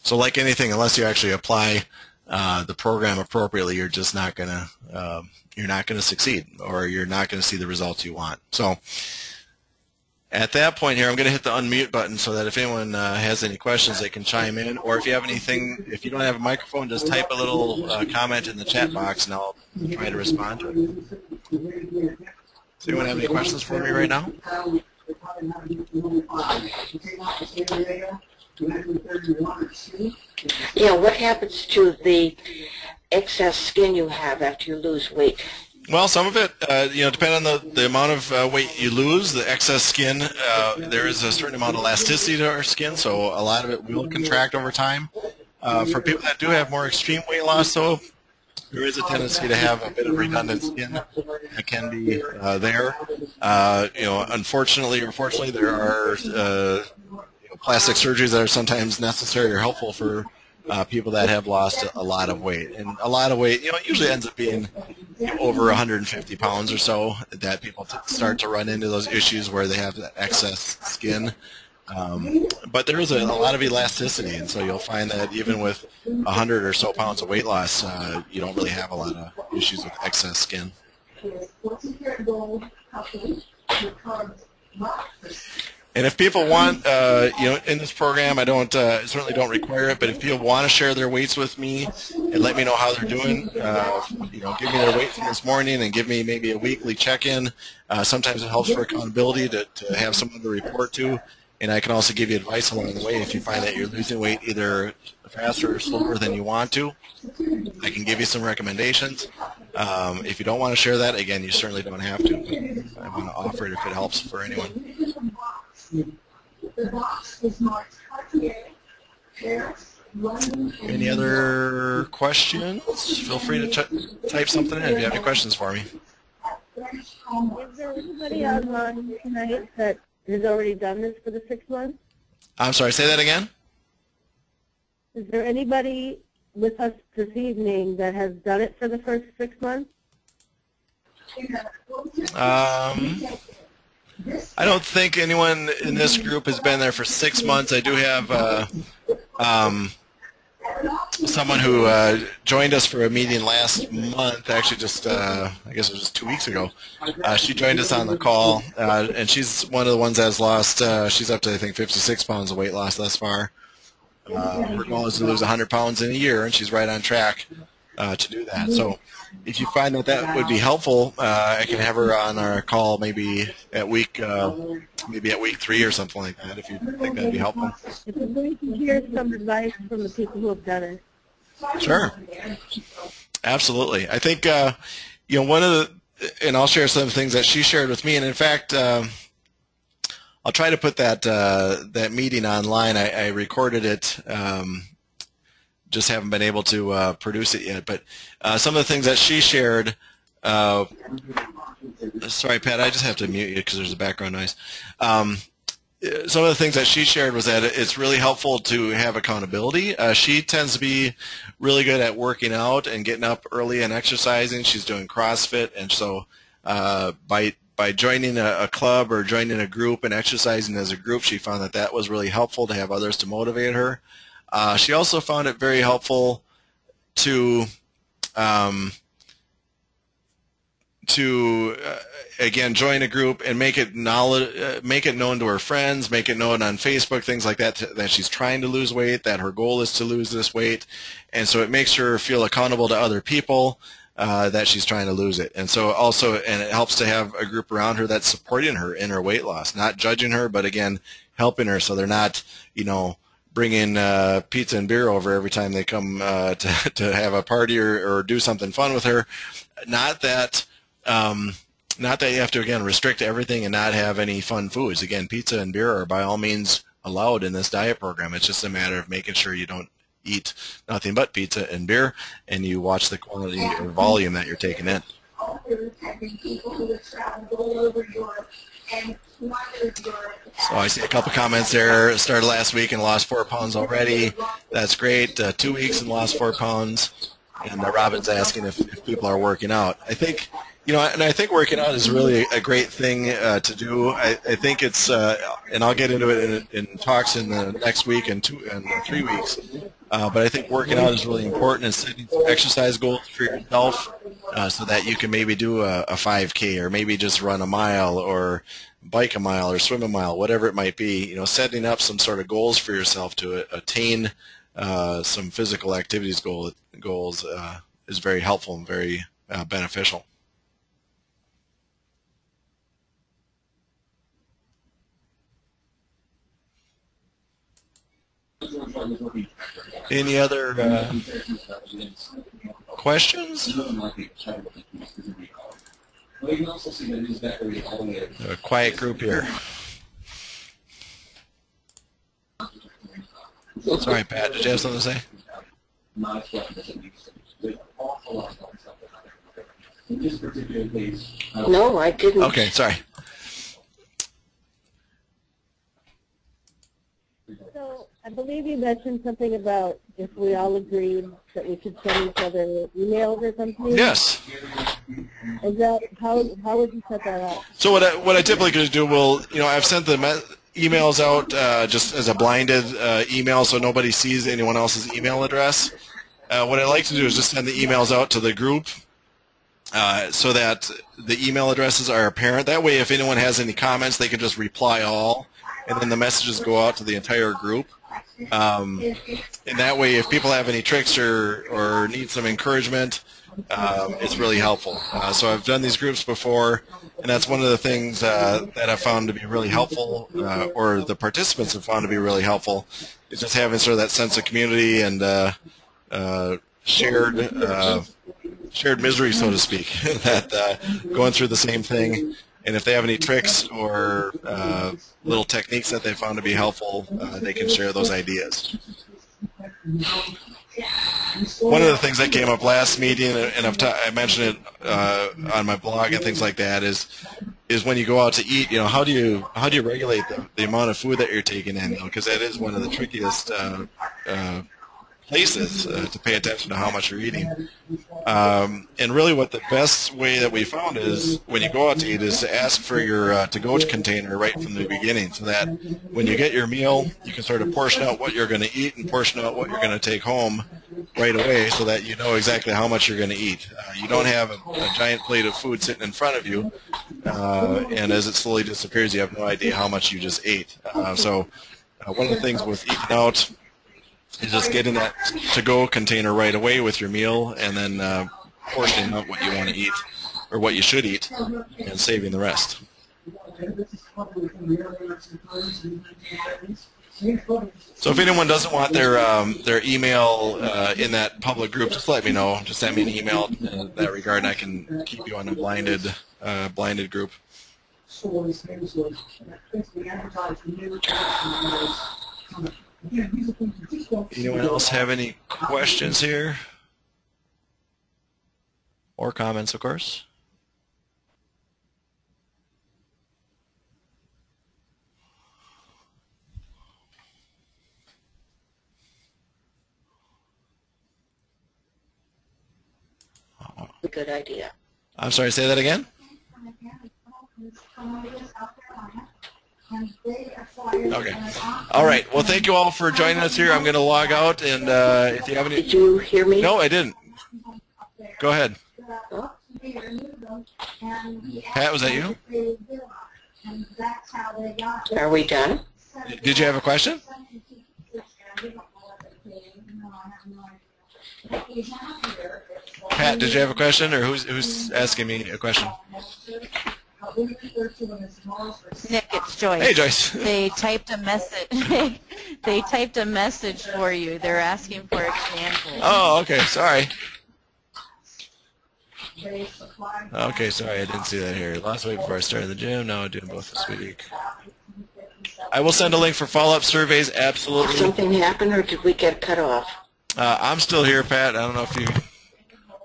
A: So, like anything, unless you actually apply the program appropriately, you're just not gonna succeed, or you're not gonna see the results you want. So, at that point here, I'm going to hit the unmute button so that if anyone has any questions, they can chime in. Or if you have anything, if you don't have a microphone, just type a little comment in the chat box, and I'll try to respond to it. Does anyone have any questions for me right now?
B: Yeah, what happens to the excess skin you have after you lose weight?
A: Well, some of it, depending on the amount of weight you lose, the excess skin, there is a certain amount of elasticity to our skin, so a lot of it will contract over time. For people that do have more extreme weight loss, though, there is a tendency to have a bit of redundant skin that can be there. Unfortunately or fortunately, there are plastic surgeries that are sometimes necessary or helpful for people that have lost a lot of weight. And a lot of weight, it usually ends up being over 150 pounds or so that people start to run into those issues where they have that excess skin. But there is a lot of elasticity, and so you'll find that even with 100 or so pounds of weight loss, you don't really have a lot of issues with excess skin. And if people want, in this program, I certainly don't require it, but if people want to share their weights with me and let me know how they're doing, give me their weight from this morning and give me maybe a weekly check-in. Sometimes it helps for accountability to have someone to report to, and I can also give you advice along the way if you find that you're losing weight either faster or slower than you want to. I can give you some recommendations. If you don't want to share that, again, you certainly don't have to. I want to offer it if it helps for anyone. Any other questions? Feel free to type something in if you have any questions for me.
C: Is there anybody online tonight that has already done this for the 6 months?
A: I'm sorry, say that again?
C: Is there anybody with us this evening that has done it for the first 6 months?
A: I don't think anyone in this group has been there for 6 months. I do have someone who joined us for a meeting last month, actually just, I guess it was just 2 weeks ago. She joined us on the call, and she's one of the ones that has lost, she's up to, I think, 56 pounds of weight loss thus far. Her goal is to lose 100 pounds in a year, and she's right on track to do that. So if you find that that would be helpful, I can have her on our call maybe at week 3 or something like that, if you think that'd be helpful.
C: It's great to hear some advice from the people who have done it.
A: Sure. Absolutely. I think, one of the, and I'll share some of the things that she shared with me, and in fact, I'll try to put that meeting online. I recorded it, just haven't been able to produce it yet. But some of the things that she shared, sorry, Pat, I just have to mute you because there's a background noise. Some of the things that she shared was that it's really helpful to have accountability. She tends to be really good at working out and getting up early and exercising. She's doing CrossFit, and so by by joining a club or joining a group and exercising as a group, she found that that was really helpful to have others to motivate her. She also found it very helpful to again join a group and make it known to her friends, make it known on Facebook, things like that, that she's trying to lose weight, that her goal is to lose this weight, and so it makes her feel accountable to other people that she's trying to lose it. And so also, and it helps to have a group around her that's supporting her in her weight loss, not judging her, but again helping her, so they're not, you know, bringing pizza and beer over every time they come to have a party or do something fun with her. Not that you have to, again, restrict everything and not have any fun foods. Again, pizza and beer are by all means allowed in this diet program. It's just a matter of making sure you don't eat nothing but pizza and beer, and you watch the quantity or volume that you're taking in. So I see a couple comments there. Started last week and lost 4 pounds already. That's great. 2 weeks and lost 4 pounds. And Robin's asking if people are working out. I think, you know, and I think working out is really a great thing to do. I think it's, and I'll get into it in talks in the next week and 3 weeks. But I think working out is really important, and setting exercise goals for yourself so that you can maybe do a 5K, or maybe just run a mile, or bike a mile, or swim a mile, whatever it might be. You know, setting up some sort of goals for yourself to attain some physical activities goals is very helpful and very beneficial. Any other questions? A quiet group here. Sorry, Pat, did you have something to say?
B: No, I didn't.
A: Okay, sorry.
C: So I believe you mentioned something about if we all agreed that we should send each other emails or something.
A: Yes.
C: Is that how would you set that up?
A: So what I typically do, I've sent the emails out just as a blinded email, so nobody sees anyone else's email address. What I like to do is just send the emails out to the group so that the email addresses are apparent. That way, if anyone has any comments, they can just reply all, and then the messages go out to the entire group. And that way, if people have any tricks or need some encouragement, it's really helpful. So I've done these groups before, and that's one of the things that I've found to be really helpful, or the participants have found to be really helpful, is just having sort of that sense of community and shared misery, so to speak, that going through the same thing. And if they have any tricks or little techniques that they found to be helpful, they can share those ideas. One of the things that came up last meeting, and I mentioned it on my blog and things like that, is when you go out to eat, how do you regulate the amount of food that you're taking in? Because that is one of the trickiest places to pay attention to how much you're eating. And really what the best way that we found is when you go out to eat is to ask for your to-go container right from the beginning, so that when you get your meal, you can sort of portion out what you're going to eat and portion out what you're going to take home right away, so that you know exactly how much you're going to eat. You don't have a giant plate of food sitting in front of you, and as it slowly disappears, you have no idea how much you just ate. So one of the things with eating out is just getting that to-go container right away with your meal, and then portioning out what you want to eat, or what you should eat, and saving the rest. So if anyone doesn't want their email in that public group, just let me know. Just send me an email in that regard, and I can keep you on a blinded group. Anyone else have any questions here? Or comments, of course.
B: A good idea.
A: I'm sorry, say that again? Okay. All right. Well, thank you all for joining us here. I'm going to log out, and if you have any...
B: Did you hear me?
A: No, I didn't. Go ahead.
B: Oh.
A: Pat, was that you?
B: Are we done?
A: Did you have a question? Pat, did you have a question, or who's asking me a question?
D: Nick, it's Joyce.
A: Hey, Joyce.
D: They typed a message. They typed a message for you. They're asking for examples.
A: Oh, okay. Sorry. Okay, sorry, I didn't see that here. Last week before I started the gym, now I'm doing both this week. I will send a link for follow-up surveys, absolutely.
B: Did something happen, or did we get cut off?
A: I'm still here, Pat. I don't know if you...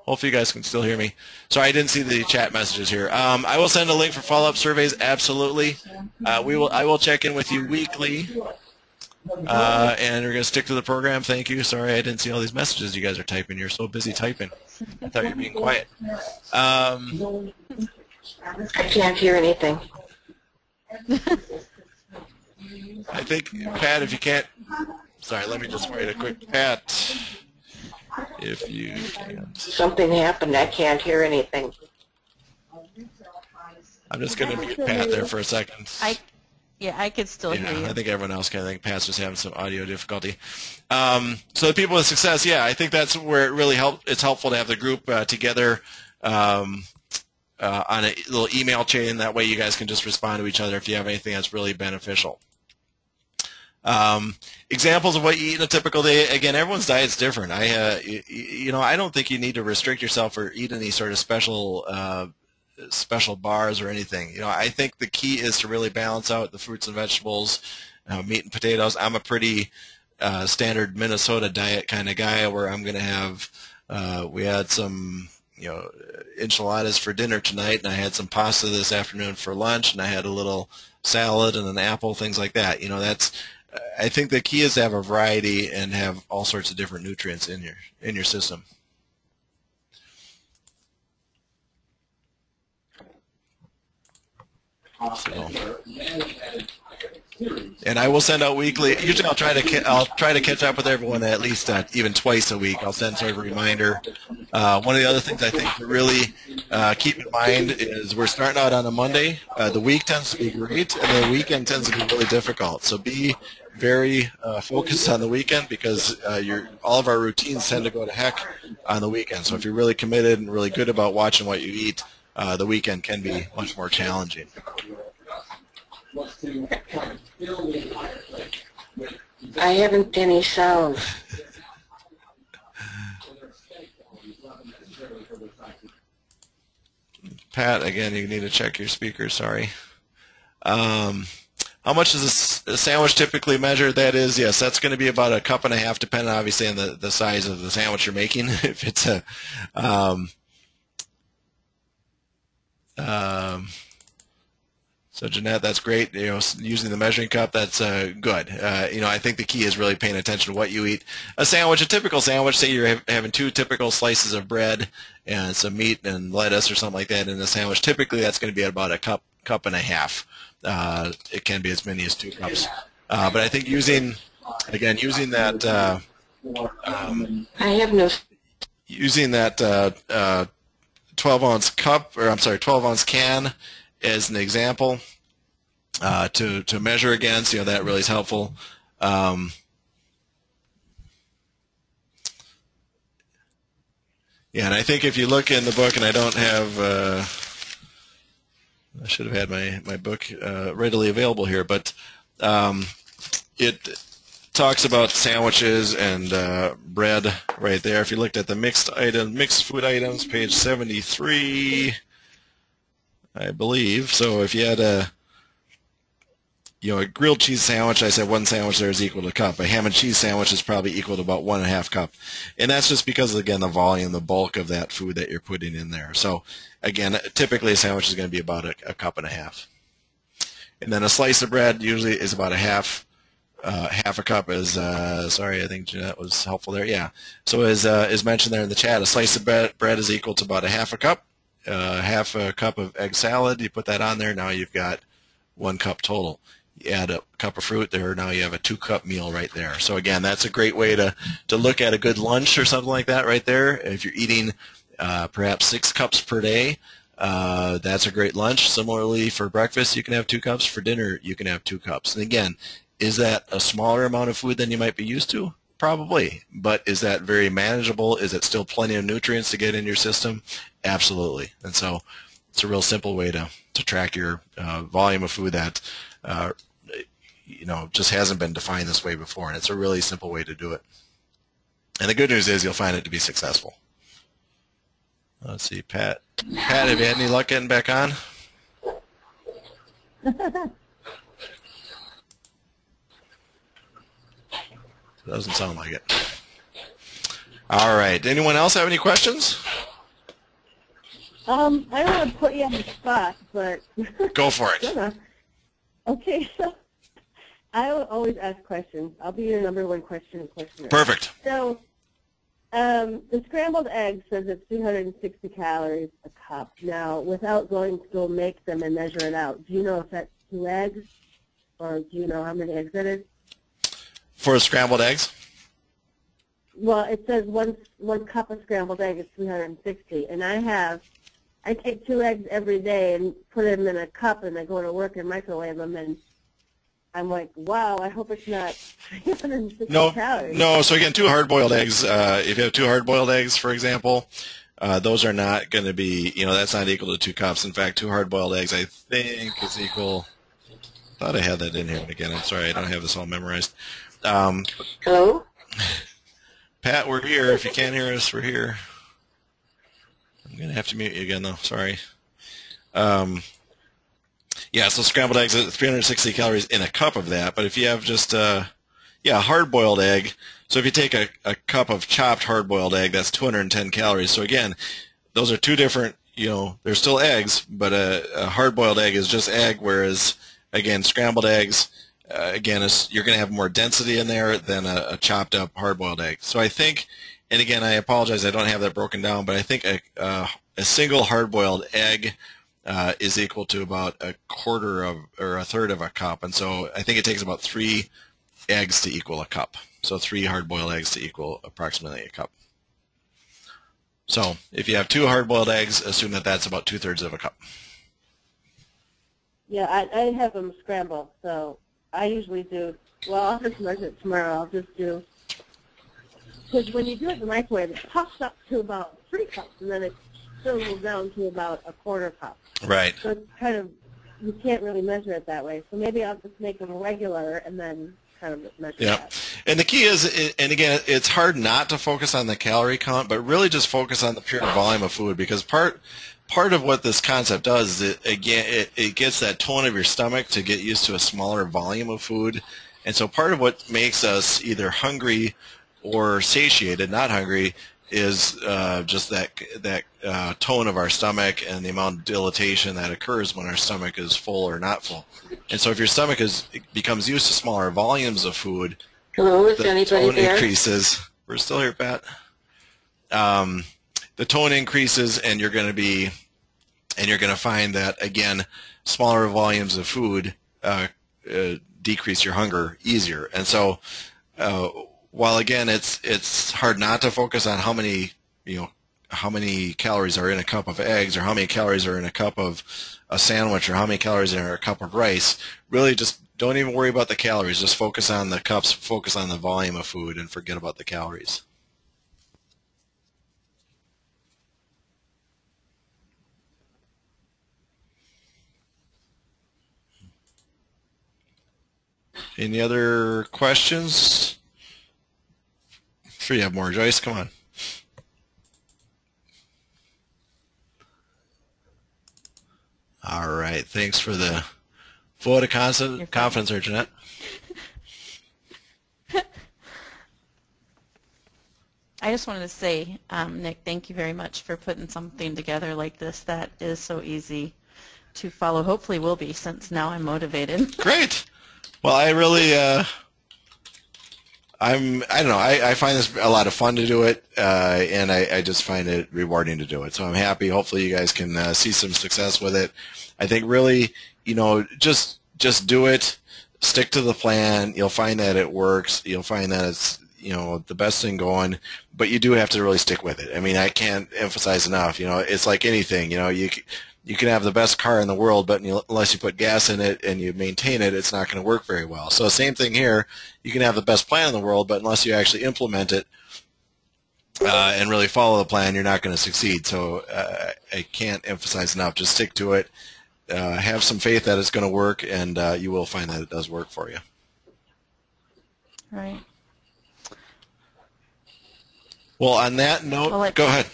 A: Hopefully you guys can still hear me. Sorry, I didn't see the chat messages here. I will send a link for follow-up surveys, absolutely. I will check in with you weekly, and we're going to stick to the program. Thank you. Sorry, I didn't see all these messages you guys are typing. You're so busy typing. I thought you were being quiet.
B: I can't hear anything.
A: I think, Pat, if you can't... Sorry, let me just wait a quick... Pat, if you can't...
B: Something happened. I can't hear anything.
A: I'm just going to mute Pat there for a second.
D: I could still hear you.
A: I think everyone else can. I think Pat's just having some audio difficulty. So the people with success, yeah, I think that's where it really it's helpful to have the group together on a little email chain. That way you guys can just respond to each other if you have anything that's really beneficial. Examples of what you eat in a typical day. Again, everyone's diet's different. I don't think you need to restrict yourself or eat any sort of special bars or anything. I think the key is to really balance out the fruits and vegetables, meat and potatoes. I'm a pretty standard Minnesota diet kind of guy where I'm going to have, we had some, enchiladas for dinner tonight, and I had some pasta this afternoon for lunch, and I had a little salad and an apple, things like that. I think the key is to have a variety and have all sorts of different nutrients in your system. So, and I will send out weekly. Usually, I'll try to catch up with everyone at least even twice a week. I'll send sort of a reminder. One of the other things I think to really keep in mind is we're starting out on a Monday. The week tends to be great, and the weekend tends to be really difficult. So be very focused on the weekend because all of our routines tend to go to heck on the weekend. So if you're really committed and really good about watching what you eat, the weekend can be much more challenging.
B: I haven't any sound.
A: Pat, again, you need to check your speaker, sorry. How much is a sandwich typically measured? That is, yes, that's going to be about 1.5 cups, depending obviously on the size of the sandwich you're making. If it's a so Jeanette, that's great. Using the measuring cup, that's good. I think the key is really paying attention to what you eat. A typical sandwich, say you're having 2 typical slices of bread and some meat and lettuce or something like that in a sandwich. Typically, that's going to be at about 1.5 cups. It can be as many as 2 cups. But I think using that.
B: I have no.
A: Using that 12-ounce cup, or I'm sorry, 12-ounce can as an example to measure against, that really is helpful. Yeah, and I think if you look in the book, and I don't have, I should have had my book readily available here, but it talks about sandwiches and bread right there. If you looked at the mixed food items, page 73, I believe. So if you had a grilled cheese sandwich, I said 1 sandwich there is equal to a cup. A ham and cheese sandwich is probably equal to about 1.5 cups. And that's just because, again, the volume, the bulk of that food that you're putting in there. So, again, typically a sandwich is going to be about 1.5 cups. And then a slice of bread usually is about half a cup is, sorry, I think Jeanette was helpful there. Yeah. So as mentioned there in the chat, a slice of bread is equal to about 1/2 cup. half a cup of egg salad, you put that on there, now you've got 1 cup total. You add a cup of fruit there, now you have a 2-cup meal right there. So again, that's a great way to look at a good lunch or something like that right there. If you're eating perhaps 6 cups per day, that's a great lunch. Similarly, for breakfast, you can have 2 cups. For dinner, you can have 2 cups. And again, is that a smaller amount of food than you might be used to? Probably. But is that very manageable? Is it still plenty of nutrients to get in your system? Absolutely. And so it's a real simple way to track your volume of food that just hasn't been defined this way before. And it's a really simple way to do it. And the good news is you'll find it to be successful. Let's see, Pat. Pat, have you had any luck getting back on? Doesn't sound like it. All right. Anyone else have any questions?
C: I don't want to put you on the spot, but
A: Go for it.
C: Okay, so I always ask questions. I'll be your #1 questioner.
A: Perfect.
C: So the scrambled egg says it's 360 calories a cup. Now, without going to go make them and measure it out, do you know if that's 2 eggs, or do you know how many eggs that is?
A: For scrambled eggs?
C: Well, it says one cup of scrambled egg is 360, and I take 2 eggs every day and put them in a cup, and I go to work and microwave them, and I'm like, wow, I hope it's not 360 calories.
A: No. So again, 2 hard-boiled eggs. If you have 2 hard-boiled eggs, for example, those are not going to be, that's not equal to 2 cups. In fact, 2 hard-boiled eggs, I think, is equal. I thought I had that in here, but again, I'm sorry, I don't have this all memorized.
B: Hello?
A: Pat, we're here. If you can't hear us, we're here. I'm going to have to mute you again, though. Sorry. Yeah, so scrambled eggs, 360 calories in a cup of that. But if you have just a hard-boiled egg, so if you take a cup of chopped hard-boiled egg, that's 210 calories. So again, those are 2 different, they're still eggs, but a hard-boiled egg is just egg, whereas, again, scrambled eggs, you're going to have more density in there than a chopped up hard-boiled egg. So I think, and again, I apologize, I don't have that broken down, but I think a single hard-boiled egg is equal to about a third of a cup. And so I think it takes about 3 eggs to equal a cup. So 3 hard-boiled eggs to equal approximately a cup. So if you have 2 hard-boiled eggs, assume that that's about 2/3 of a cup.
C: Yeah, I have them scrambled, so I usually do, I'll just measure it tomorrow. I'll just do, because when you do it in the microwave, it puffs up to about 3 cups, and then it fizzles down to about a 1/4 cup.
A: Right.
C: So it's kind of, you can't really measure it that way. So maybe I'll just make them regular and then kind of measure that.
A: And the key is, and again, it's hard not to focus on the calorie count, but really just focus on the pure volume of food, because part of what this concept does is, it gets that tone of your stomach to get used to a smaller volume of food. And so part of what makes us either hungry or satiated, not hungry, is just that tone of our stomach and the amount of dilatation that occurs when our stomach is full or not full. And so if your stomach becomes used to smaller volumes of food,
B: Hello, is
A: the
B: anybody
A: tone
B: there?
A: increases. We're still here, Pat. The tone increases, and you're going to find that, again, smaller volumes of food decrease your hunger easier. And so while again it's hard not to focus on how many calories are in a cup of eggs, or how many calories are in a cup of a sandwich, or how many calories are in a cup of rice, really just don't even worry about the calories. Just focus on the cups, focus on the volume of food, and forget about the calories. Any other questions? I'm sure you have more, Joyce. Come on. All right. Thanks for the vote of confidence there, Jeanette.
D: I just wanted to say, Nick, thank you very much for putting something together like this that is so easy to follow. Hopefully will be, since now I'm motivated.
A: Great. Well, I I don't know. I find this a lot of fun to do it, and I just find it rewarding to do it. So I'm happy. Hopefully, you guys can see some success with it. I think really, just do it. Stick to the plan. You'll find that it works. You'll find that it's the best thing going. But you do have to really stick with it. I mean, I can't emphasize enough. It's like anything. You can have the best car in the world, but unless you put gas in it and you maintain it, it's not going to work very well. So same thing here. You can have the best plan in the world, but unless you actually implement it and really follow the plan, you're not going to succeed. So I can't emphasize enough. Just stick to it. Have some faith that it's going to work, and you will find that it does work for you.
D: Right.
A: Well, on that note, go ahead.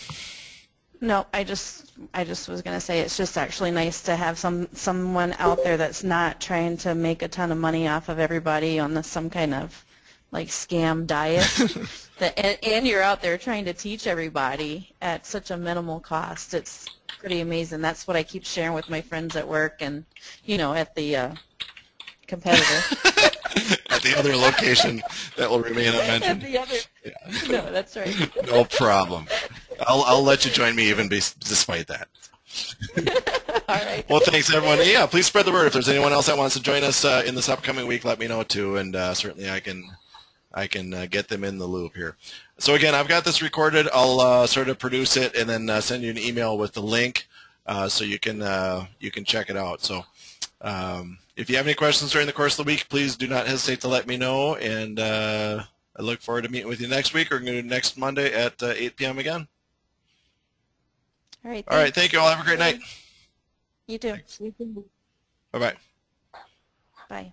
D: No, I just was going to say it's just actually nice to have someone out there that's not trying to make a ton of money off of everybody on some kind of like scam diet. and you're out there trying to teach everybody at such a minimal cost. It's pretty amazing. That's what I keep sharing with my friends at work and at the competitor.
A: At the other location that will remain unmentioned.
D: At the other. Yeah. No, that's right.
A: No problem. I'll let you join me even despite that.
D: All right.
A: Well, thanks, everyone. Yeah, please spread the word. If there's anyone else that wants to join us in this upcoming week, let me know too, and certainly I can get them in the loop here. So again, I've got this recorded. I'll sort of produce it and then send you an email with the link so you can check it out. So if you have any questions during the course of the week, please do not hesitate to let me know, and I look forward to meeting with you next week, or next Monday at 8 p.m. again.
D: All right.
A: All right. Thank you all. Have a great night.
D: You too.
A: Bye-bye.
D: Bye.